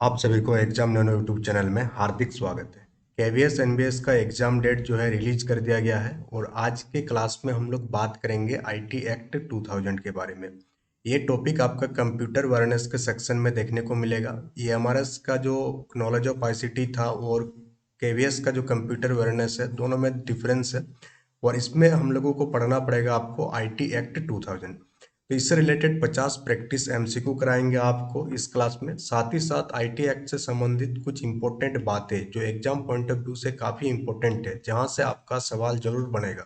आप सभी को एग्जाम नैनो यूट्यूब चैनल में हार्दिक स्वागत है। केवीएस एनबीएस का एग्जाम डेट जो है रिलीज कर दिया गया है और आज के क्लास में हम लोग बात करेंगे आईटी एक्ट 2000 के बारे में। ये टॉपिक आपका कंप्यूटर अवेयरनेस के सेक्शन में देखने को मिलेगा। ईएमआरएस का जो नॉलेज ऑफ आईसीटी था और केवीएस का जो कंप्यूटर अवेयरनेस है, दोनों में डिफरेंस है और इसमें हम लोगों को पढ़ना पड़ेगा आपको आईटी एक्ट 2000। तो इससे रिलेटेड 50 प्रैक्टिस एमसीक्यू कराएंगे आपको इस क्लास में। साथ ही साथ आईटी एक्ट से संबंधित कुछ इंपॉर्टेंट बातें जो एग्जाम पॉइंट ऑफ व्यू से काफ़ी इंपॉर्टेंट है, जहां से आपका सवाल जरूर बनेगा,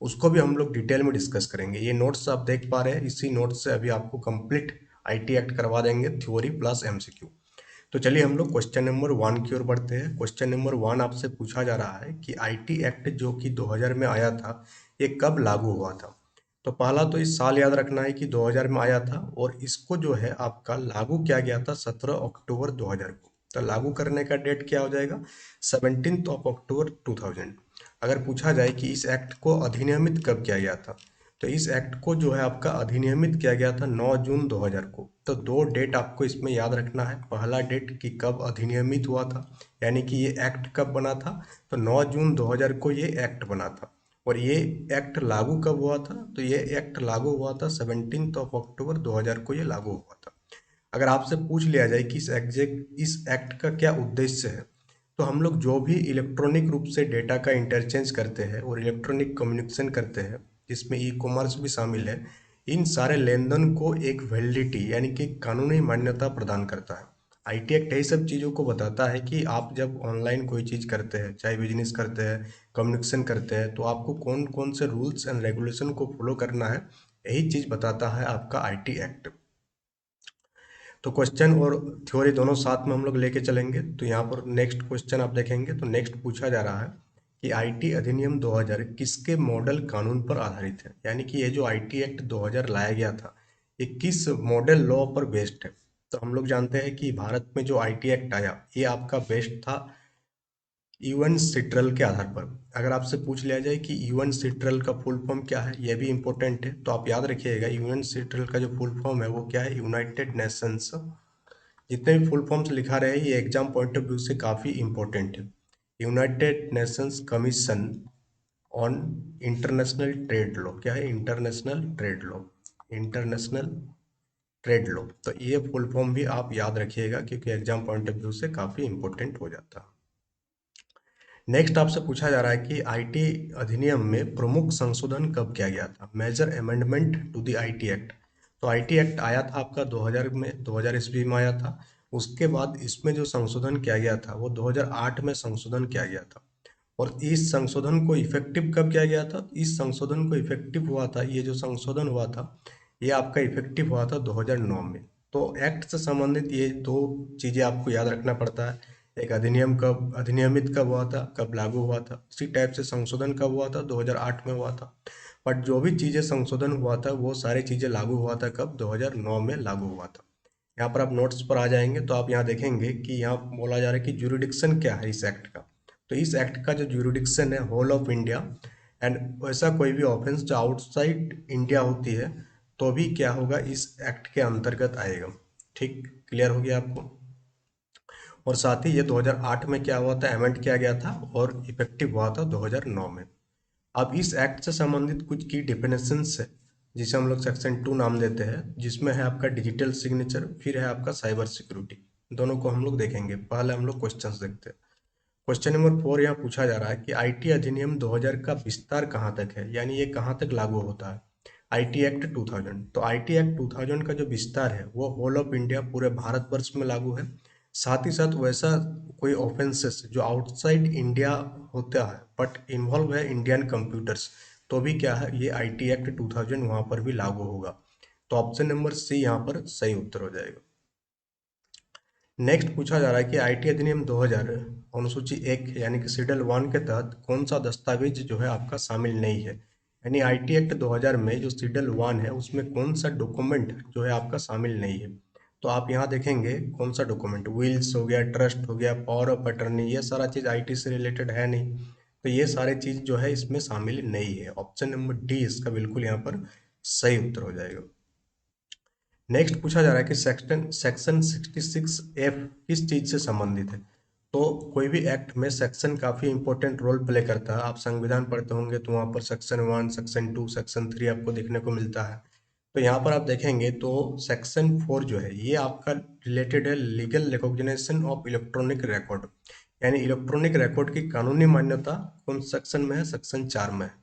उसको भी हम लोग डिटेल में डिस्कस करेंगे। ये नोट्स आप देख पा रहे हैं, इसी नोट्स से अभी आपको कंप्लीट आईटी एक्ट करवा देंगे, थ्योरी प्लस एमसीक्यू। तो चलिए हम लोग क्वेश्चन नंबर 1 की ओर बढ़ते हैं। क्वेश्चन नंबर 1 आपसे पूछा जा रहा है कि आईटी एक्ट जो कि 2000 में आया था, ये कब लागू हुआ था। तो पहला तो इस साल याद रखना है कि 2000 में आया था और इसको जो है आपका लागू किया गया था 17 अक्टूबर 2000 को। तो लागू करने का डेट क्या हो जाएगा, 17 अक्टूबर 2000। अगर पूछा जाए कि इस एक्ट को अधिनियमित कब किया गया था, तो इस एक्ट को जो है आपका अधिनियमित किया गया था 9 जून 2000 को। तो दो डेट आपको इसमें याद रखना है। पहला डेट कि कब अधिनियमित हुआ था, यानी कि ये एक्ट कब बना था, तो 9 जून 2000 को ये एक्ट बना था। और ये एक्ट लागू कब हुआ था, तो ये एक्ट लागू हुआ था 17 अक्टूबर 2000 को ये लागू हुआ था। अगर आपसे पूछ लिया जाए कि इस एक्ट का क्या उद्देश्य है, तो हम लोग जो भी इलेक्ट्रॉनिक रूप से डेटा का इंटरचेंज करते हैं और इलेक्ट्रॉनिक कम्युनिकेशन करते हैं, जिसमें ई कॉमर्स भी शामिल है, इन सारे लेन देन को एक वैलिडिटी यानी कि कानूनी मान्यता प्रदान करता है। आईटी एक्ट यही सब चीज़ों को बताता है कि आप जब ऑनलाइन कोई चीज़ करते हैं, चाहे बिजनेस करते हैं, कम्युनिकेशन करते हैं, तो आपको कौन कौन से रूल्स एंड रेगुलेशन को फॉलो करना है, यही चीज़ बताता है आपका आईटी एक्ट। तो क्वेश्चन और थ्योरी दोनों साथ में हम लोग लेके चलेंगे। तो यहाँ पर नेक्स्ट क्वेश्चन आप देखेंगे, तो नेक्स्ट पूछा जा रहा है कि आईटी अधिनियम 2000 किसके मॉडल कानून पर आधारित है। यानी कि ये जो आईटी एक्ट 2000 लाया गया था, ये किस मॉडल लॉ पर बेस्ड है। तो हम लोग जानते हैं कि भारत में जो आईटी एक्ट आया, ये आपका बेस्ड था यूएन सिट्रल के आधार पर। अगर आपसे पूछ लिया जाए कि यूएन सिट्रल का फुल फॉर्म क्या है, यह भी इंपॉर्टेंट है, तो आप याद रखिएगा यूएन सिट्रल का जो फुल फॉर्म है वो क्या है, यूनाइटेड नेशंस। जितने भी फुल फॉर्म्स लिखा रहे हैं, ये एग्जाम पॉइंट ऑफ व्यू से काफ़ी इंपॉर्टेंट है। United Nations commission on international trade law, क्या है, international trade law. International trade law, तो ये फुल फॉर्म भी आप याद रखिएगा क्योंकि एग्जाम पॉइंट ऑफ व्यू से काफ़ी इंपॉर्टेंट हो जाता है। नेक्स्ट आपसे पूछा जा रहा है कि आईटी अधिनियम में प्रमुख संशोधन कब किया गया था, major amendment to the IT act. तो आईटी एक्ट आया था आपका 2000 में, 2000 ईस्वी में आया था। उसके बाद इसमें जो संशोधन किया गया था वो 2008 में संशोधन किया गया था। और इस संशोधन को इफेक्टिव कब किया गया था, इस संशोधन को इफेक्टिव हुआ था, ये जो संशोधन हुआ था ये आपका इफेक्टिव हुआ था 2009 में। तो एक्ट से संबंधित ये दो चीज़ें आपको याद रखना पड़ता है। एक अधिनियम कब अधिनियमित कब हुआ था, कब लागू हुआ था, उसी टाइप से संशोधन कब हुआ था, 2008 में हुआ था। बट जो भी चीज़ें संशोधन हुआ था वो सारी चीज़ें लागू हुआ था कब, 2009 में लागू हुआ था। यहाँ पर आप नोट्स पर आ जाएंगे तो आप यहाँ देखेंगे कि यहाँ बोला जा रहा है कि ज्यूरिडिक्शन क्या है इस एक्ट का। तो इस एक्ट का जो ज्यूरिडिक्शन है, होल ऑफ इंडिया। एंड वैसा कोई भी ऑफेंस जो आउटसाइड इंडिया होती है, तो भी क्या होगा, इस एक्ट के अंतर्गत आएगा। ठीक, क्लियर हो गया आपको। और साथ ही ये 2008 में क्या हुआ था, अमेंड किया गया था और इफेक्टिव हुआ था 2009 में। अब इस एक्ट से संबंधित कुछ की डिफिनेशंस है, जिसे हम लोग सेक्शन 2 नाम देते हैं, जिसमें है आपका डिजिटल सिग्नेचर, फिर है आपका साइबर सिक्योरिटी। दोनों को हम लोग देखेंगे। पहले हम लोग क्वेश्चंस देखते हैं। क्वेश्चन नंबर 4 यहाँ पूछा जा रहा है कि आईटी अधिनियम 2000 का विस्तार कहाँ तक है, यानी ये कहाँ तक लागू होता है। आईटी एक्ट 2000, तो आईटी एक्ट 2000 का जो विस्तार है वो होल ऑफ इंडिया, पूरे भारतवर्ष में लागू है। साथ ही साथ वैसा कोई ऑफेंसेस जो आउटसाइड इंडिया होता है बट इन्वॉल्व है इंडियन कंप्यूटर्स, तो भी क्या है, ये आईटी एक्ट 2000 वहाँ पर भी लागू होगा। तो ऑप्शन नंबर सी यहाँ पर सही उत्तर हो जाएगा। नेक्स्ट पूछा जा रहा है कि आईटी अधिनियम 2000 अनुसूची 1 यानी कि शेड्यूल 1 के तहत कौन सा दस्तावेज जो है आपका शामिल नहीं है। यानी आईटी एक्ट 2000 में जो शेड्यूल 1 है उसमें कौन सा डॉक्यूमेंट जो है आपका शामिल नहीं है। तो आप यहाँ देखेंगे कौन सा डॉक्यूमेंट, विल्स हो गया, ट्रस्ट हो गया, पावर ऑफ अटर्नी, ये सारा चीज़ आईटी से रिलेटेड है नहीं। तो ये सारे चीज़ जो है इसमें शामिल नहीं है। ऑप्शन नंबर डी इसका बिल्कुल यहाँ पर सही उत्तर हो जाएगा। नेक्स्ट पूछा जा रहा है कि सेक्शन सेक्शन 66F किस चीज से संबंधित है। तो कोई भी एक्ट में सेक्शन काफी इंपॉर्टेंट रोल प्ले करता है। आप संविधान पढ़ते होंगे तो वहां पर सेक्शन 1, सेक्शन 2, सेक्शन 3 आपको देखने को मिलता है। तो यहाँ पर आप देखेंगे तो सेक्शन 4 जो है ये आपका रिलेटेड है legal recognition of electronic record, यानी इलेक्ट्रॉनिक रिकॉर्ड की कानूनी मान्यता कौन सेक्शन में है, सेक्शन 4 में है।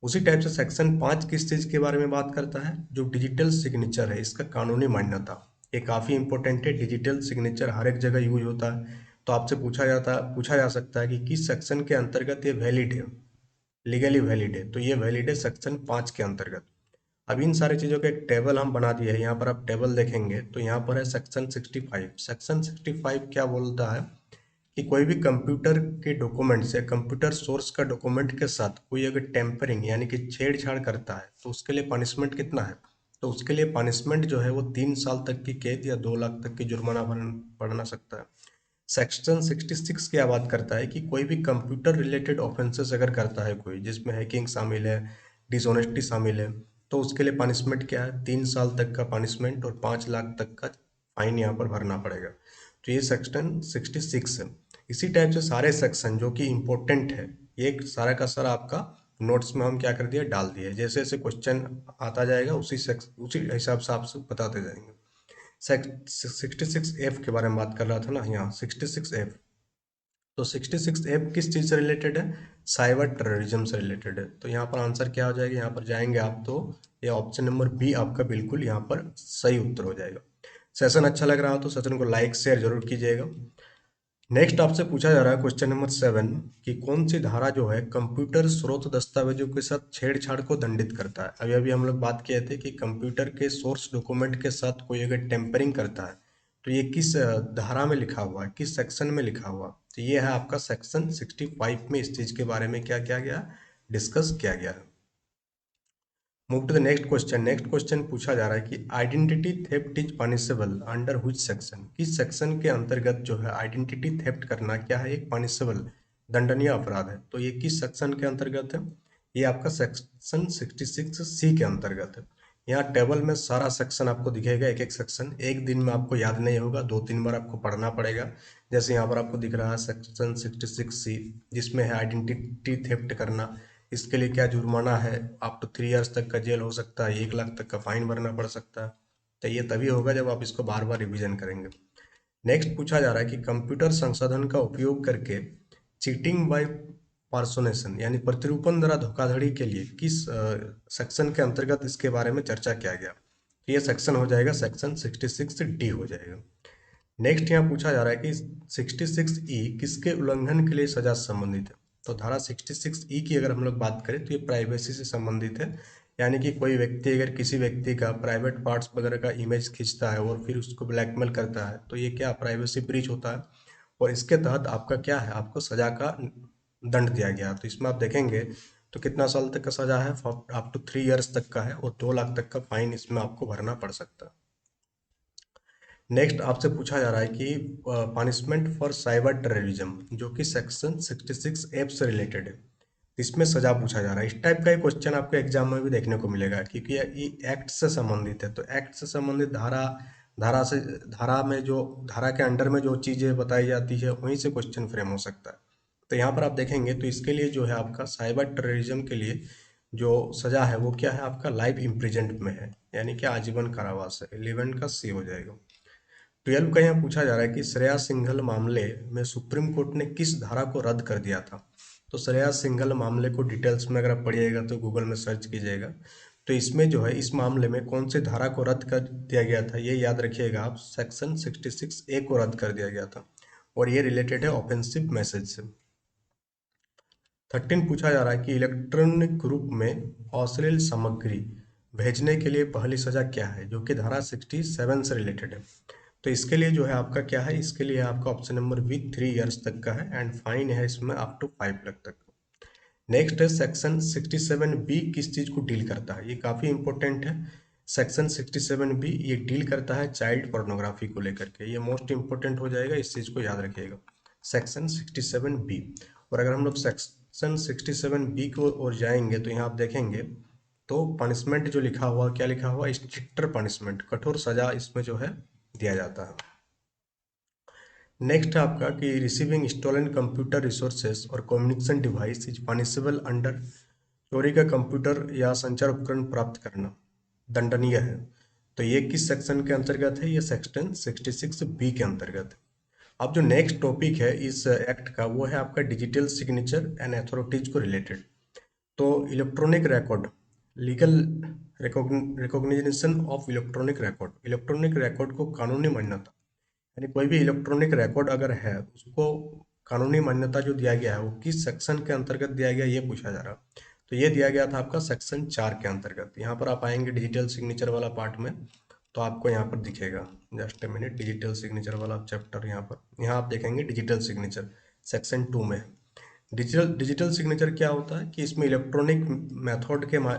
उसी टाइप से सेक्शन 5 किस चीज के बारे में बात करता है, जो डिजिटल सिग्नेचर है इसका कानूनी मान्यता। ये काफी इंपॉर्टेंट है, डिजिटल सिग्नेचर हर एक जगह यूज होता है। तो आपसे पूछा जा सकता है कि किस सेक्शन के अंतर्गत ये वैलिड है, लीगली वैलिड है। तो ये वैलिड है सेक्शन 5 के अंतर्गत। अब इन सारी चीजों का एक टेबल हम बना दिए हैं। यहाँ पर आप टेबल देखेंगे तो यहाँ पर है सेक्शन 65। सेक्शन 65 क्या बोलता है कि कोई भी कंप्यूटर के डॉक्यूमेंट से, कंप्यूटर सोर्स का डॉक्यूमेंट के साथ कोई अगर टेम्परिंग यानी कि छेड़छाड़ करता है तो उसके लिए पनिशमेंट कितना है। तो उसके लिए पनिशमेंट जो है वो 3 साल तक की कैद या 2 लाख तक की जुर्माना पड़ना सकता है। सेक्शन 66 क्या बात करता है कि कोई भी कंप्यूटर रिलेटेड ऑफेंसेस अगर करता है कोई, जिसमें हैकिंग शामिल है, डिसऑनेस्टी शामिल है, तो उसके लिए पनिशमेंट क्या है, 3 साल तक का पनिशमेंट और 5 लाख तक का फाइन यहाँ पर भरना पड़ेगा। तो ये सेक्शन 66 है। इसी टाइप से सारे सेक्शन जो कि इम्पोर्टेंट है, ये सारा का सारा आपका नोट्स में हम क्या कर दिया, डाल दिया। जैसे जैसे क्वेश्चन आता जाएगा उसी हिसाब से आपसे बताते जाएंगे। 66F के बारे में बात कर रहा था ना, यहाँ 66F। तो 66F किस चीज़ से रिलेटेड है, साइबर टेररिज्म से रिलेटेड है। तो यहाँ पर आंसर क्या हो जाएगा, यहाँ पर जाएंगे आप तो ये ऑप्शन नंबर बी आपका बिल्कुल यहाँ पर सही उत्तर हो जाएगा। सेशन अच्छा लग रहा हो तो सेशन को लाइक शेयर जरूर कीजिएगा। नेक्स्ट आपसे पूछा जा रहा है क्वेश्चन नंबर 7 कि कौन सी धारा जो है कंप्यूटर स्रोत दस्तावेजों के साथ छेड़छाड़ को दंडित करता है। अभी अभी हम लोग बात किए थे कि कंप्यूटर के सोर्स डॉक्यूमेंट के साथ कोई अगर टेम्परिंग करता है तो ये किस धारा में लिखा हुआ है, किस सेक्शन में लिखा हुआ। तो ये है आपका सेक्शन 65 में इस चीज के बारे में क्या किया गया, डिस्कस किया गया है। Move to the next question. Next question पूछा जा रहा है कि identity theft is punishable under which section. किस सेक्शन के अंतर्गत जो है आइडेंटिटी थेफ्ट करना क्या है, एक पनिशेबल दंडनीय अपराध है। तो ये किस सेक्शन के अंतर्गत है, ये आपका सेक्शन 66C के अंतर्गत है। यहाँ टेबल में सारा सेक्शन आपको दिखेगा, एक एक सेक्शन। एक दिन में आपको याद नहीं होगा, 2-3 बार आपको पढ़ना पड़ेगा। जैसे यहाँ पर आपको दिख रहा है सेक्शन 66C, जिसमें है आइडेंटिटी थेफ्ट करना। इसके लिए क्या जुर्माना है, आप तो 3 इयर्स तक का जेल हो सकता है, 1 लाख तक का फाइन भरना पड़ सकता है। तो ये तभी होगा जब आप इसको बार बार रिवीजन करेंगे। नेक्स्ट पूछा जा रहा है कि कंप्यूटर संसाधन का उपयोग करके चीटिंग बाय पार्सोनेशन यानी प्रतिरूपण द्वारा धोखाधड़ी के लिए किस सेक्शन के अंतर्गत इसके बारे में चर्चा किया गया। तो ये सेक्शन हो जाएगा सेक्शन 66D हो जाएगा। नेक्स्ट यहाँ पूछा जा रहा है कि 66E किसके उल्लंघन के लिए सजा से संबंधित है। तो धारा 66E की अगर हम लोग बात करें तो ये प्राइवेसी से संबंधित है। यानी कि कोई व्यक्ति अगर किसी व्यक्ति का प्राइवेट पार्ट्स वगैरह का इमेज खींचता है और फिर उसको ब्लैकमेल करता है तो ये क्या प्राइवेसी ब्रीच होता है। और इसके तहत आपका क्या है, आपको सजा का दंड दिया गया। तो इसमें आप देखेंगे तो कितना साल तक का सजा है, अप टू 3 इयर्स तक का है, और 2 लाख तक का फाइन इसमें आपको भरना पड़ सकता है। नेक्स्ट आपसे पूछा जा रहा है कि पनिशमेंट फॉर साइबर टेररिज्म जो कि सेक्शन 66F से रिलेटेड है, इसमें सजा पूछा जा रहा है। इस टाइप का एक क्वेश्चन आपको एग्जाम में भी देखने को मिलेगा, क्योंकि ये एक्ट से संबंधित है। तो एक्ट से संबंधित धारा धारा से धारा में जो धारा के अंडर में जो चीजें बताई जाती है वहीं से क्वेश्चन फ्रेम हो सकता है। तो यहाँ पर आप देखेंगे तो इसके लिए जो है आपका साइबर टेररिज्म के लिए जो सजा है वो क्या है, आपका लाइफ इम्प्रिजनमेंट में है, यानी कि आजीवन कारावास है। 11 का सी हो जाएगा। 12 का यहाँ पूछा जा रहा है कि श्रेया सिंघल मामले में सुप्रीम कोर्ट ने किस धारा को रद्द कर दिया था। तो श्रेया सिंघल मामले को डिटेल्स में अगर आप पढ़िएगा तो गूगल में सर्च कीजिएगा। तो इसमें जो है इस मामले में कौन सी धारा को रद्द कर दिया गया था, ये याद रखिएगा आप, सेक्शन 66A को रद्द कर दिया गया था। और ये रिलेटेड है ऑफेंसिव मैसेज से। 13 पूछा जा रहा है कि इलेक्ट्रॉनिक रूप में अश्लील सामग्री भेजने के लिए पहली सजा क्या है, जो कि धारा 67 से रिलेटेड है। तो इसके लिए जो है आपका क्या है, इसके लिए आपका ऑप्शन नंबर बी 3 इयर्स तक का है, एंड फाइन है इसमें अप टू 5 लाख तक। नेक्स्ट है सेक्शन 67B किस चीज को डील करता है, ये काफी इंपॉर्टेंट है। सेक्शन 67B ये डील करता है चाइल्ड पोर्नोग्राफी को लेकर के, ये मोस्ट इंपॉर्टेंट हो जाएगा, इस चीज को याद रखिएगा, सेक्शन 67B। और अगर हम लोग सेक्शन 67B को ओर जाएंगे तो यहाँ आप देखेंगे तो पनिशमेंट जो लिखा हुआ, क्या लिखा हुआ, स्ट्रिक्टर पनिशमेंट, कठोर सजा इसमें जो है दिया जाता है। नेक्स्ट है आपका कि रिसीविंग स्टोलन कंप्यूटर रिसोर्सेज और communication device is punishable under, चोरी का कंप्यूटर या संचार उपकरण प्राप्त करना दंडनीय है। तो ये किस सेक्शन के अंतर्गत है, ये सेक्शन 66B के अंतर्गत है। अब जो नेक्स्ट टॉपिक है इस एक्ट का वो है आपका डिजिटल सिग्नेचर एंड अथॉरिटीज को रिलेटेड। तो electronic record, legal recognition of electronic record, electronic record को कानूनी मान्यता, यानी कोई भी इलेक्ट्रॉनिक रिकॉर्ड अगर है उसको कानूनी मान्यता जो दिया गया है वो किस सेक्शन के अंतर्गत दिया गया ये पूछा जा रहा। तो ये दिया गया था आपका सेक्शन 4 के अंतर्गत। यहाँ पर आप आएंगे डिजिटल सिग्नेचर वाला पार्ट में तो आपको यहाँ पर दिखेगा, just a minute, digital signature वाला चैप्टर यहाँ आप देखेंगे डिजिटल सिग्नेचर सेक्शन 2 में। डिजिटल सिग्नेचर क्या होता है कि इसमें इलेक्ट्रॉनिक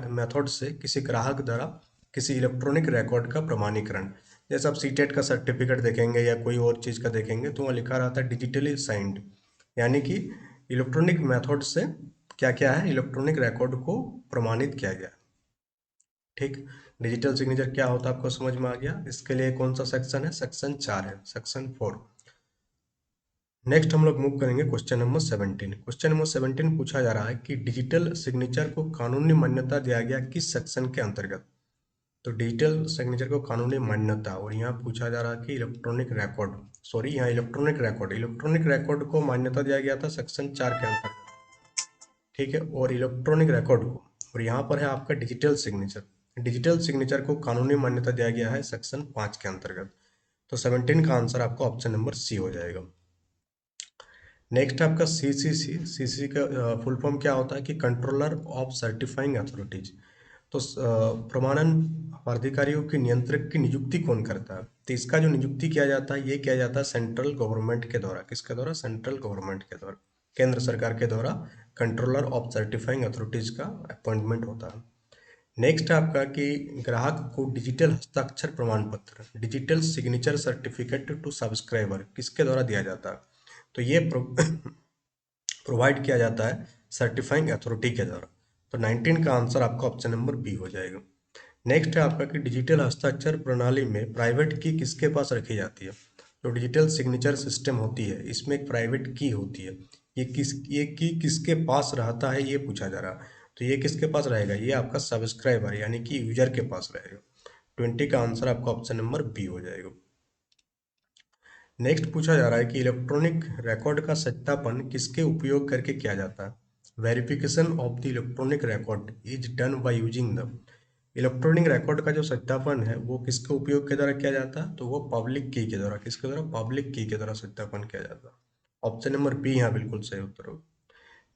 मेथड से किसी ग्राहक द्वारा किसी इलेक्ट्रॉनिक रिकॉर्ड का प्रमाणीकरण, जैसे आप सीटेट का सर्टिफिकेट देखेंगे या कोई और चीज़ का देखेंगे तो वहाँ लिखा रहता है डिजिटली साइंड, यानी कि इलेक्ट्रॉनिक मेथड से क्या क्या है, इलेक्ट्रॉनिक रिकॉर्ड को प्रमाणित किया गया। ठीक, डिजिटल सिग्नेचर क्या होता है आपको समझ में आ गया। इसके लिए कौन सा सेक्शन है, सेक्शन 4 है, सेक्शन 4। नेक्स्ट हम लोग मूव करेंगे क्वेश्चन नंबर 17। क्वेश्चन नंबर 17 पूछा जा रहा है कि डिजिटल सिग्नेचर को कानूनी मान्यता दिया गया किस सेक्शन के अंतर्गत। तो डिजिटल सिग्नेचर को कानूनी मान्यता, और यहाँ पूछा जा रहा है कि इलेक्ट्रॉनिक रिकॉर्ड, सॉरी यहाँ इलेक्ट्रॉनिक रिकॉर्ड को मान्यता दिया गया था सेक्शन 4 के अंतर्गत। ठीक है, और इलेक्ट्रॉनिक रिकॉर्ड को, और यहाँ पर है आपका डिजिटल सिग्नेचर को कानूनी मान्यता दिया गया है सेक्शन 5 के अंतर्गत। तो 17 का आंसर आपका ऑप्शन नंबर सी हो जाएगा। नेक्स्ट आपका सीसीसी का फुल फॉर्म क्या होता है कि कंट्रोलर ऑफ सर्टिफाइंग अथॉरिटीज। तो प्रमाणन प्राधिकारियों के नियंत्रक की नियुक्ति कौन करता है। तो इसका जो नियुक्ति किया जाता है ये किया जाता है सेंट्रल गवर्नमेंट के द्वारा। किसके द्वारा, सेंट्रल गवर्नमेंट के द्वारा, केंद्र सरकार के द्वारा कंट्रोलर ऑफ सर्टिफाइंग अथॉरिटीज का अपॉइंटमेंट होता है। नेक्स्ट आपका कि ग्राहक को डिजिटल हस्ताक्षर प्रमाण पत्र, digital signature certificate to subscriber किसके द्वारा दिया जाता है। तो ये प्रोवाइड किया जाता है सर्टिफाइंग अथॉरिटी के द्वारा। तो 19 का आंसर आपका ऑप्शन नंबर बी हो जाएगा। नेक्स्ट है आपका कि डिजिटल हस्ताक्षर प्रणाली में प्राइवेट की किसके पास रखी जाती है। जो डिजिटल सिग्नेचर सिस्टम होती है इसमें एक प्राइवेट की होती है, ये की किसके पास रहता है ये पूछा जा रहा है। तो ये किसके पास रहेगा, ये आपका सब्सक्राइबर यानी कि यूजर के पास रहेगा। 20 का आंसर आपका ऑप्शन नंबर बी हो जाएगा। नेक्स्ट पूछा जा रहा है कि इलेक्ट्रॉनिक रिकॉर्ड का सत्यापन किसके उपयोग करके किया जाता है। Verification of the electronic record is done by using the, electronic record का जो सत्यापन है वो किसके उपयोग के द्वारा किया जाता है। तो वो पब्लिक की के द्वारा, किसके द्वारा, पब्लिक की के द्वारा सत्यापन किया जाता है। ऑप्शन नंबर बी यहाँ बिल्कुल सही उत्तर होगा।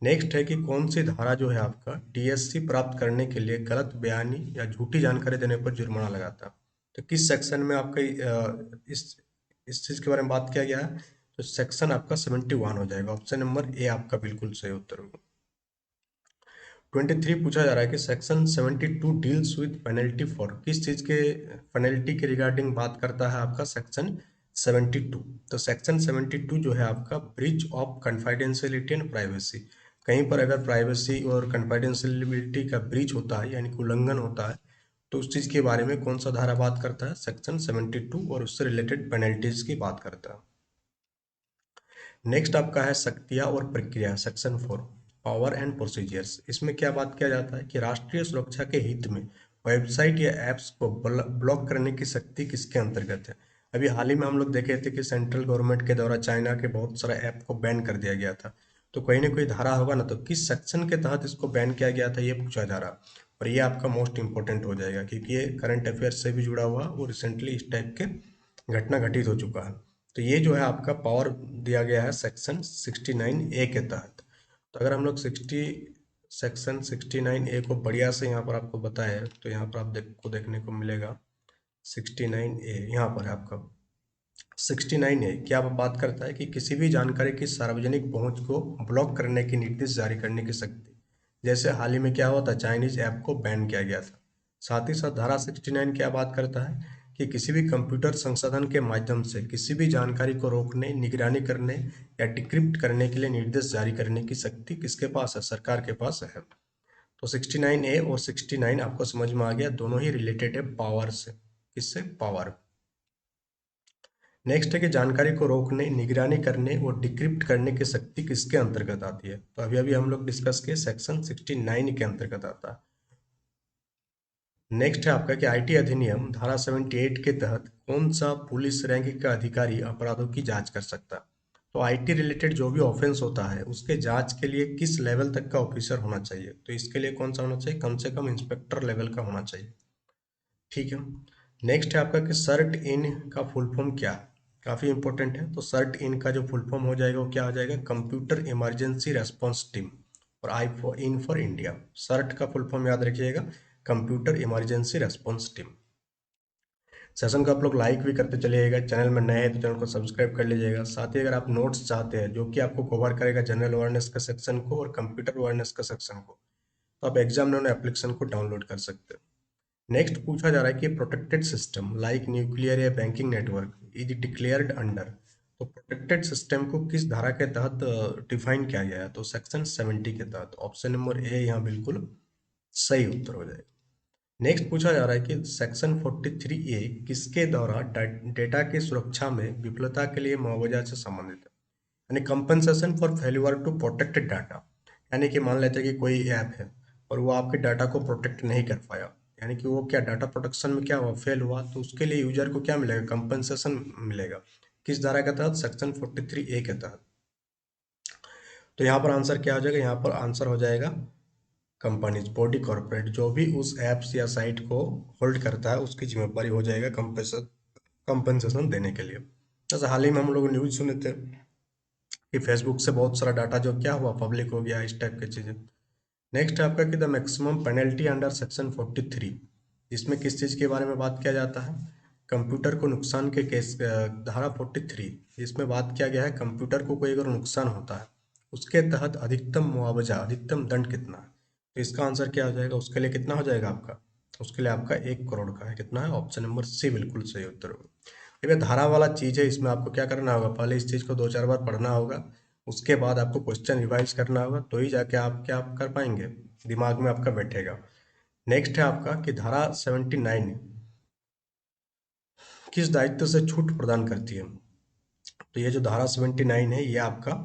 नेक्स्ट है कि कौन सी धारा जो है आपका डीएससी प्राप्त करने के लिए गलत बयानी या झूठी जानकारी देने पर जुर्माना लगाता है। तो किस सेक्शन में आपका इस चीज के बारे में बात किया गया है। तो सेक्शन आपका 71 हो जाएगा। ऑप्शन नंबर ए आपका बिल्कुल सही उत्तर होगा। 23 पूछा जा रहा है कि section 72 deals with penalty for, किस चीज के पेनल्टी के रिगार्डिंग बात करता है आपका सेक्शन 72। तो सेक्शन 72 जो है आपका breach of confidentiality and privacy, कहीं पर अगर प्राइवेसी और कॉन्फिडेंशियलिटी का ब्रीच होता है यानी कि उल्लंघन होता है तो उस चीज के बारे में कौन सा धारा बात करता है, सेक्शन 72, और उससे रिलेटेड पेनल्टीज की बात करता है। नेक्स्ट आपका है शक्तियाँ और प्रक्रिया, सेक्शन 4, पावर एंड प्रोसीजर्स। इसमें क्या बात किया जाता है कि राष्ट्रीय सुरक्षा के हित में वेबसाइट या एप्स को ब्लॉक करने की शक्ति किसके अंतर्गत है। अभी हाल ही में हम लोग देखे थे कि सेंट्रल गवर्नमेंट के द्वारा चाइना के बहुत सारे ऐप को बैन कर दिया गया था। तो कोई ना कोई धारा होगा ना, तो किस सेक्शन के तहत इसको बैन किया गया था ये पूछा जा रहा। और ये आपका मोस्ट इंपॉर्टेंट हो जाएगा क्योंकि ये करंट अफेयर से भी जुड़ा हुआ और रिसेंटली इस टाइप के घटना घटित हो चुका है। तो ये जो है आपका पावर दिया गया है सेक्शन 69A के तहत। तो अगर हम लोग सेक्शन 69A को बढ़िया से यहाँ पर आपको बताएं तो यहाँ पर आप को देखने को मिलेगा 69A, यहाँ पर है आपका 69A क्या बात करता है कि किसी भी जानकारी की सार्वजनिक पहुंच को ब्लॉक करने की निर्देश जारी करने की शक्ति। जैसे हाल ही में क्या हुआ था, चाइनीज ऐप को बैन किया गया था। साथ ही साथ धारा 69 क्या बात करता है कि किसी भी कंप्यूटर संसाधन के माध्यम से किसी भी जानकारी को रोकने, निगरानी करने या डिक्रिप्ट करने के लिए निर्देश जारी करने की शक्ति किसके पास है, सरकार के पास है। तो 69A और 69 आपको समझ में आ गया, दोनों ही रिलेटेड है पावर से। किससे? पावर। नेक्स्ट है कि जानकारी को रोकने, निगरानी करने और डिक्रिप्ट करने की शक्ति किसके अंतर्गत आती है? तो अभी अभी हम लोग डिस्कस किए, सेक्शन 69 के अंतर्गत आता है। नेक्स्ट है आपका कि आईटी अधिनियम धारा 78 के तहत कौन सा पुलिस रैंक का अधिकारी अपराधों की जांच कर सकता है? तो आईटी रिलेटेड जो भी ऑफेंस होता है उसके जांच के लिए किस लेवल तक का ऑफिसर होना चाहिए? तो इसके लिए कौन सा होना चाहिए? कम से कम इंस्पेक्टर लेवल का होना चाहिए। ठीक है। नेक्स्ट है आपका कि सर्ट इन का फुल फॉर्म क्या है? काफी इंपॉर्टेंट है। तो सर्ट इन का जो फुल फॉर्म हो जाएगा वो क्या हो जाएगा? Computer emergency response team. और I for in for India. CERT का फुल फॉर्म याद रखिएगा, computer emergency response team. Session को आप लोग लाइक भी करते चलिएगा, चैनल में नए हैं तो चैनल को सब्सक्राइब कर लीजिएगा। साथ ही अगर आप नोट्स चाहते हैं जो कि आपको कवर करेगा जनरल अवेयरनेस का सेक्शन को और कंप्यूटर अवेयरनेस का सेक्शन को, तो आप एग्जाम नोन एप्लीकेशन को डाउनलोड कर सकते हैं। नेक्स्ट पूछा जा रहा है कि प्रोटेक्टेड सिस्टम लाइक न्यूक्लियर या banking network is declared under. तो प्रोटेक्टेड सिस्टम को किस धारा के तहत डिफाइन किया गया है? तो सेक्शन 70 के तहत। ऑप्शन नंबर ए यहाँ बिल्कुल सही उत्तर हो जाएगा। नेक्स्ट पूछा जा रहा है कि सेक्शन 43A किसके द्वारा डेटा की सुरक्षा में विफलता के लिए मुआवजा से संबंधित है? यानी compensation for failure to protect data. यानी कि मान लेते हैं कि कोई ऐप है और वो आपके डाटा को प्रोटेक्ट नहीं कर पाया, यानी कि वो क्या डाटा प्रोटेक्शन में क्या हुआ? फेल हुआ, तो उसके लिए यूजर को क्या मिलेगा? कंपनसेशन मिलेगा। किस धारा के तहत? सेक्शन 43A के तहत। तो यहाँ पर आंसर क्या हो जाएगा? यहाँ पर आंसर हो जाएगा कंपनीज बॉडी कॉर्पोरेट। जो भी उस एप्स या साइट को होल्ड करता है उसकी जिम्मेदारी हो जाएगा कंपनसेशन देने के लिए। जैसे हाल ही में हम लोग न्यूज सुने थे कि फेसबुक से बहुत सारा डाटा जो क्या हुआ? पब्लिक हो गया, इस टाइप की चीजें। नेक्स्ट है आपका कि the maximum penalty under section 43, इसमें किस चीज के बारे में बात किया जाता है? कंप्यूटर को नुकसान के केस, धारा 43 इसमें बात किया गया है कंप्यूटर को कोई अगर नुकसान होता है उसके तहत अधिकतम मुआवजा, अधिकतम दंड कितना है? तो इसका आंसर क्या हो जाएगा? उसके लिए कितना हो जाएगा आपका? उसके लिए आपका 1 करोड़ का है। कितना है? ऑप्शन नंबर सी बिल्कुल सही उत्तर होगा। ये धारा वाला चीज है, इसमें आपको क्या करना होगा? पहले इस चीज को 2-4 बार पढ़ना होगा, उसके बाद आपको क्वेश्चन रिवाइज करना होगा, तो ही जाके आप क्या कर पाएंगे, दिमाग में आपका बैठेगा। नेक्स्ट है आपका कि धारा 79 किस दायित्व से छूट प्रदान करती है? तो ये जो धारा 79 है ये आपका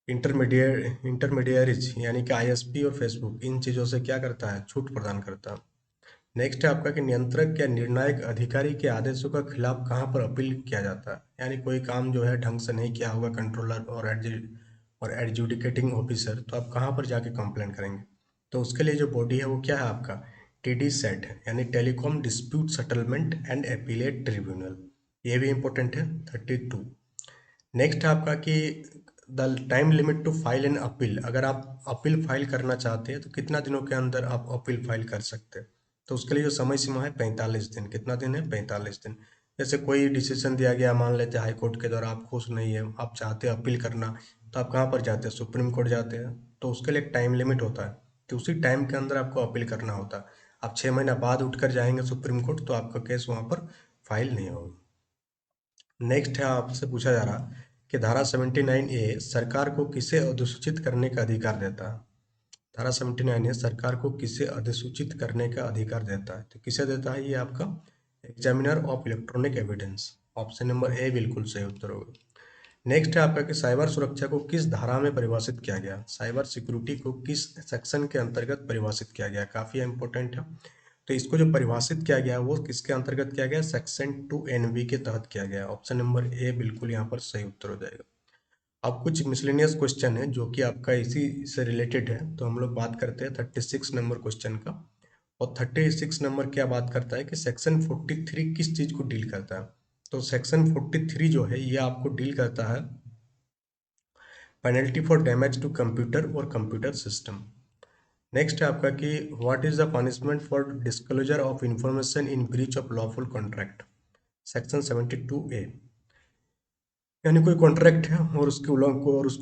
इंटरमीडियरीज यानी कि आईएसपी और फेसबुक, इन चीज़ों से क्या करता है? छूट प्रदान करता है। नेक्स्ट है आपका कि नियंत्रक या निर्णायक अधिकारी के आदेशों का खिलाफ कहाँ पर अपील किया जाता है? यानी कोई काम जो है ढंग से नहीं किया होगा कंट्रोलर और एडजुडिकेटिंग ऑफिसर, तो आप कहाँ पर जाके कंप्लेन करेंगे? तो उसके लिए जो बॉडी है वो क्या है आपका? टीडी सेट है, यानी telecom dispute settlement and appellate tribunal. ये भी इंपॉर्टेंट है, 32। नेक्स्ट है आपका कि the time limit to file an appeal. अगर आप अपील फाइल करना चाहते हैं तो कितना दिनों के अंदर आप अपील फाइल कर सकते हैं? तो उसके लिए जो समय सीमा है 45 दिन। कितना दिन है? 45 दिन। जैसे कोई डिसीजन दिया गया, मान लेते हैं हाई कोर्ट के द्वारा, आप खुश नहीं है, आप चाहते हैं अपील करना, तो आप कहाँ पर जाते हैं? सुप्रीम कोर्ट जाते हैं। तो उसके लिए एक टाइम लिमिट होता है, तो उसी टाइम के अंदर आपको अपील करना होता है। आप 6 महीना बाद उठकर जाएंगे सुप्रीम कोर्ट तो आपका केस वहाँ पर फाइल नहीं होगा। नेक्स्ट है आपसे पूछा जा रहा कि धारा 79A सरकार को किसे अधिसूचित करने का अधिकार देता है? धारा 79A सरकार को किसे अधिसूचित करने का अधिकार देता है? तो किसे देता है? ये आपका examiner of electronic evidence. Option number A बिल्कुल सही उत्तर होगा। नेक्स्ट है आपका कि साइबर सुरक्षा को किस धारा में परिभाषित किया गया? साइबर सिक्योरिटी को किस सेक्शन के अंतर्गत परिभाषित किया गया? काफी इंपॉर्टेंट है। तो इसको जो परिभाषित किया गया वो किसके अंतर्गत किया गया? सेक्शन 2NB के तहत किया गया। ऑप्शन नंबर ए बिल्कुल यहाँ पर सही उत्तर हो जाएगा। अब कुछ मिसलेनियस क्वेश्चन है जो कि आपका इसी से रिलेटेड है, तो हम लोग बात करते हैं 36 नंबर क्वेश्चन का। और 36 नंबर क्या बात करता है कि सेक्शन 43 किस चीज को डील करता है? तो सेक्शन 43 जो है ये आपको डील करता है penalty for damage to computer और कंप्यूटर सिस्टम। नेक्स्ट है आपका कि what is the punishment for disclosure of information in breach of lawful contract? Section 72A। यानी कोई कॉन्ट्रैक्ट है और उसको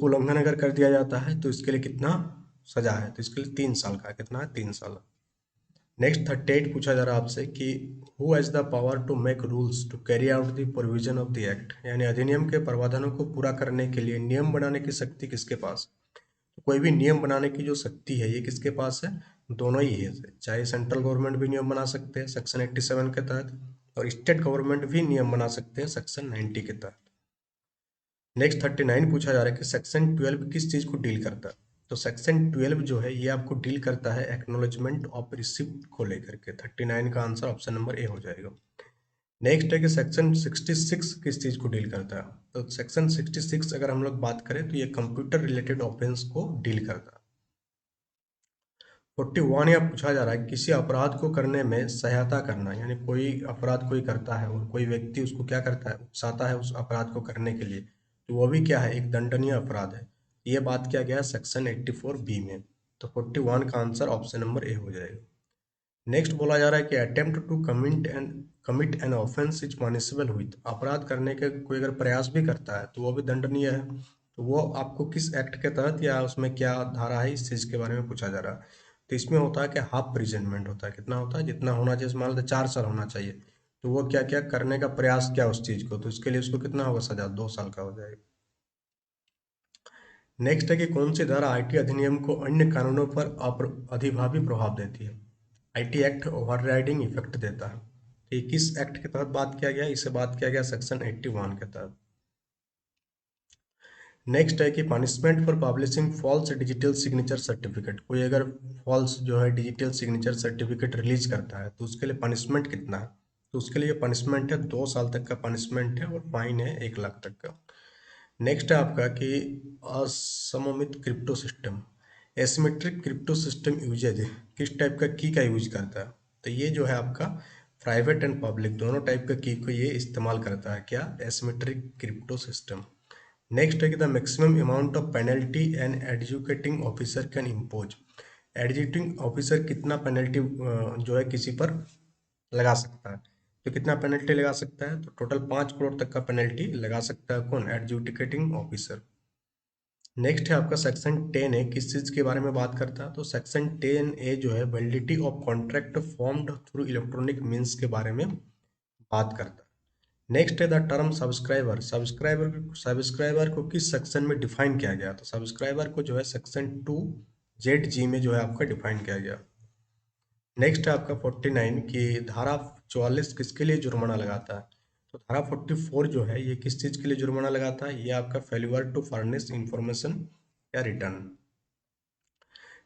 उल्लंघन अगर कर दिया जाता है तो इसके लिए कितना सजा है? तो इसके लिए 3 साल का है। कितना है? 3 साल। नेक्स्ट 38 पूछा जा रहा है आपसे कि who has the power to make rules to carry out the provision of the act. यानी अधिनियम के प्रावधानों को पूरा करने के लिए नियम बनाने की शक्ति किसके पास? तो कोई भी नियम बनाने की जो शक्ति है ये किसके पास है, दोनों ही है। चाहे सेंट्रल गवर्नमेंट भी नियम बना सकते हैं सेक्शन 87 के तहत, और स्टेट गवर्नमेंट भी नियम बना सकते हैं सेक्शन 90 के तहत। नेक्स्ट 39 पूछा जा रहा है कि सेक्शन 12 किस चीज को डील करता है। तो सेक्शन 12 जो है ये आपको डील करता है एक्नॉलेजमेंट ऑफ रिसिप्ट को लेकर के। 39 का आंसर ऑप्शन नंबर ए हो जाएगा। नेक्स्ट है कि सेक्शन 66 किस चीज को डील करता है। तो सेक्शन 66 अगर हम लोग बात करें तो ये कंप्यूटर रिलेटेड ऑफेंस को डील करता है। 41 यह पूछा जा रहा है किसी अपराध को करने में सहायता करना, यानी कोई अपराध कोई करता है और कोई व्यक्ति उसको क्या करता है, उकसाता है उस अपराध को करने के लिए, तो वो भी क्या है, एक दंडनीय अपराध है। ये बात किया गया है सेक्शन 84 बी में। तो 41 का आंसर ऑप्शन नंबर ए हो जाएगा। नेक्स्ट बोला जा रहा है कि attempt to commit an offence is punishable with, अपराध करने के कोई अगर प्रयास भी करता है तो वो भी दंडनीय है। तो वो आपको किस एक्ट के तहत या उसमें क्या धारा है इस चीज के बारे में पूछा जा रहा है। तो इसमें होता है कि हाफ प्रिजनमेंट होता है। कितना होता है, जितना होना चाहिए, मान लो 4 साल होना चाहिए, तो वो क्या क्या करने का प्रयास किया उस चीज को, तो इसके लिए उसको कितना होगा सजा, 2 साल का हो जाएगा। नेक्स्ट है कि कौन सी धारा आईटी अधिनियम को अन्य कानूनों पर अधिभावी प्रभाव देती है। आईटी एक्ट ओवरराइडिंग इफेक्ट देता है। तो ये किस एक्ट के तहत बात किया गया, इसे बात किया गया सेक्शन 81 के तहत। नेक्स्ट है कि punishment for publishing false digital signature certificate, कोई अगर फॉल्स जो है डिजिटल सिग्नेचर सर्टिफिकेट रिलीज करता है तो उसके लिए पनिशमेंट कितना है। तो उसके लिए पनिशमेंट है 2 साल तक का पनिशमेंट है और फाइन है 1 लाख तक का। नेक्स्ट है आपका कि असममित crypto system, asymmetric crypto system usage किस टाइप का की का यूज करता है। तो ये जो है आपका प्राइवेट एंड पब्लिक दोनों टाइप का की को ये इस्तेमाल करता है, क्या, एसिमेट्रिक क्रिप्टो सिस्टम। नेक्स्ट है कि the maximum amount of penalty an adjudicating officer can impose, adjudicating officer कितना पेनल्टी जो है किसी पर लगा सकता है। तो कितना पेनल्टी लगा सकता है, तो टोटल 5 करोड़ तक का पेनल्टी लगा सकता है कौन, एडजुडिकेटिंग ऑफिसर। नेक्स्ट है आपका सेक्शन 10 ए, किस चीज के बारे में बात करता है। तो सेक्शन 10 ए जो है validity of contract formed through electronic means के बारे में बात करता है। नेक्स्ट है द टर्म सब्सक्राइबर, सब्सक्राइबर को किस सेक्शन में डिफाइन किया गया। तो सब्सक्राइबर को जो है सेक्शन 2 ZG में जो है आपका डिफाइन किया गया। नेक्स्ट है आपका 49 की धारा 44 किसके लिए जुर्माना लगाता है। तो धारा 44 जो है ये किस चीज के लिए जुर्माना लगाता है, ये आपका फेल्यूर टू फर्निश इंफॉर्मेशन या रिटर्न।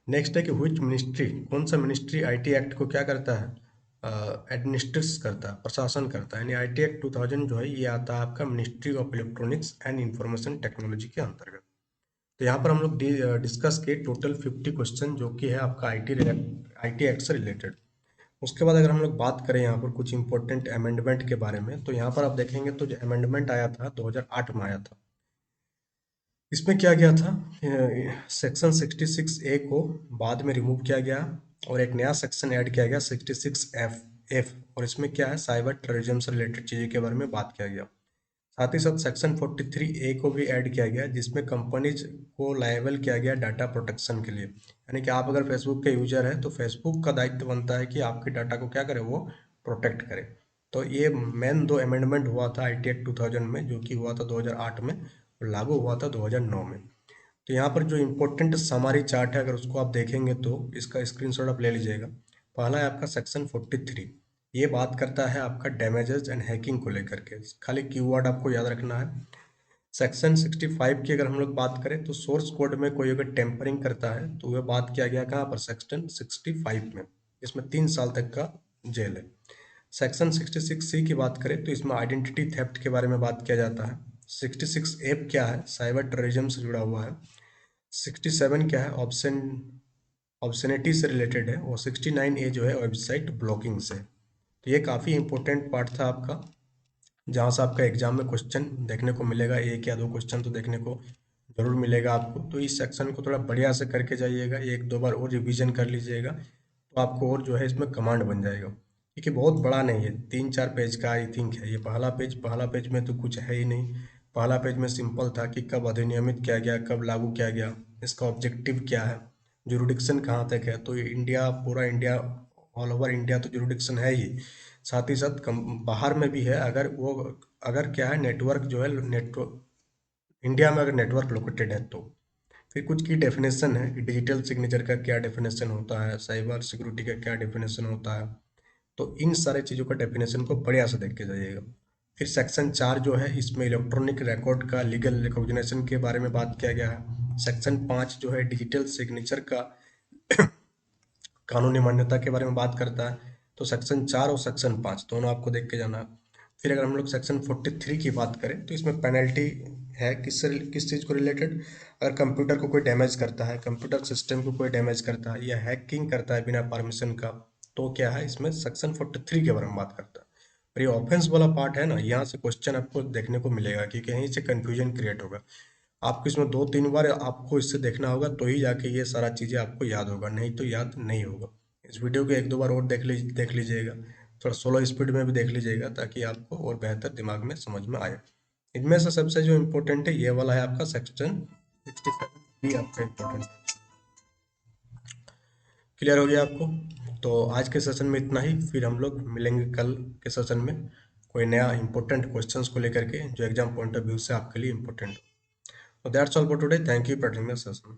नेक्स्ट है कि व्हिच मिनिस्ट्री, कौन सा मिनिस्ट्री आईटी एक्ट को क्या करता है, एडमिनिस्ट्रेट करता है, प्रशासन करता है। यानी आईटी एक्ट 2000 जो है ये आता है आपका ministry of electronics and information technology के अंतर्गत। तो यहाँ पर हम लोग डिस्कस किए टोटल 50 क्वेश्चन जो कि है आपका आईटी एक्ट से रिलेटेड। उसके बाद अगर हम लोग बात करें यहाँ पर कुछ इंपॉर्टेंट अमेंडमेंट के बारे में, तो यहाँ पर आप देखेंगे तो जो अमेंडमेंट आया था 2008 में आया था। इसमें क्या गया था, सेक्शन 66 ए को बाद में रिमूव किया गया और एक नया सेक्शन ऐड किया गया 66 एफ। और इसमें क्या है, साइबर टेररिज्म से रिलेटेड चीज़ों के बारे में बात किया गया। साथ ही साथ सेक्शन 43 ए को भी ऐड किया गया जिसमें कंपनीज को लायबल किया गया डाटा प्रोटेक्शन के लिए। यानी कि आप अगर फेसबुक के यूजर हैं तो फेसबुक का दायित्व बनता है कि आपके डाटा को क्या करे, वो प्रोटेक्ट करे। तो ये मेन 2 अमेंडमेंट हुआ था आईटी एक्ट 2000 में, जो कि हुआ था 2008 में और लागू हुआ था 2009 में। तो यहाँ पर जो इम्पोर्टेंट समारी चार्ट है अगर उसको आप देखेंगे तो इसका स्क्रीनशॉट आप ले लीजिएगा। पहला है आपका सेक्शन 43, ये बात करता है आपका डैमेजेस एंड हैकिंग को लेकर के, खाली कीवर्ड आपको याद रखना है। सेक्शन 65 की अगर हम लोग बात करें तो सोर्स कोड में कोई अगर टेम्परिंग करता है तो वह बात किया गया कहाँ पर, सेक्शन 65 में, इसमें 3 साल तक का जेल है। सेक्शन 66C की बात करें तो इसमें आइडेंटिटी थेफ्ट के बारे में बात किया जाता है। 66F क्या है, साइबर टेररिज्म से जुड़ा हुआ है। 67 क्या है, ऑब्ससेनिटी से रिलेटेड है। और 69A जो है वेबसाइट ब्लॉकिंग से। तो ये काफ़ी इंपॉर्टेंट पार्ट था आपका, जहाँ से आपका एग्जाम में क्वेश्चन देखने को मिलेगा, 1 या 2 क्वेश्चन तो देखने को जरूर मिलेगा आपको। तो इस सेक्शन को थोड़ा बढ़िया से करके जाइएगा, 1-2 बार और रिवीजन कर लीजिएगा तो आपको और जो है इसमें कमांड बन जाएगा। क्योंकि बहुत बड़ा नहीं है, 3-4 पेज का आई थिंक है ये पहला पेज में तो कुछ है ही नहीं। पहला पेज में सिंपल था कि कब अधिनियमित किया गया, कब लागू किया गया, इसका ऑब्जेक्टिव क्या है, जुरिडिक्शन कहाँ तक है। तो इंडिया, पूरा इंडिया, ऑल ओवर इंडिया तो जुरिडिक्शन है ही, साथ ही साथ बाहर में भी है। अगर क्या है, नेटवर्क जो है, नेटवर्क इंडिया में अगर नेटवर्क लोकेटेड है तो फिर कुछ की डेफिनेशन है कि डिजिटल सिग्नेचर का क्या डेफिनेशन होता है, साइबर सिक्योरिटी का क्या डेफिनेशन होता है। तो इन सारे चीज़ों का डेफिनेशन को बढ़िया से देख के जाइएगा। फिर सेक्शन 4 जो है इसमें इलेक्ट्रॉनिक रिकॉर्ड का लीगल रिकॉग्निशन के बारे में बात किया गया है। सेक्शन 5 जो है डिजिटल सिग्नेचर का कानूनी मान्यता के बारे में बात करता है। तो सेक्शन 4 और सेक्शन 5 दोनों आपको देख के जाना है। फिर अगर हम लोग सेक्शन 43 की बात करें तो इसमें पेनल्टी है किस चीज़ को रिलेटेड। अगर कंप्यूटर को कोई डैमेज करता है, कंप्यूटर सिस्टम को कोई डैमेज करता है या हैकिंग करता है बिना परमिशन का, तो क्या है इसमें सेक्शन 43 के बारे में बात करता है। और ये ऑफेंस वाला पार्ट है ना, यहाँ से क्वेश्चन आपको देखने को मिलेगा कि कहीं से कंफ्यूजन क्रिएट होगा। आपको इसमें 2-3 बार आपको इससे देखना होगा तो ही जाके ये सारा चीज़ें आपको याद होगा, नहीं तो याद नहीं होगा। इस वीडियो को 1-2 बार और देख लीजिएगा, थोड़ा स्लो स्पीड में भी देख लीजिएगा ताकि आपको और बेहतर दिमाग में समझ में आए। इनमें से सबसे जो इम्पोर्टेंट है ये वाला है आपका सेक्शन 67 भी आपका इम्पोर्टेंट है। क्लियर हो गया आपको? तो आज के सेशन में इतना ही, फिर हम लोग मिलेंगे कल के सेशन में कोई नया इंपॉर्टेंट क्वेश्चंस को लेकर के जो एग्जाम पॉइंट ऑफ व्यू से आपके लिए इम्पोर्टेंट हो। So that's all for today. Thank you for attending the session.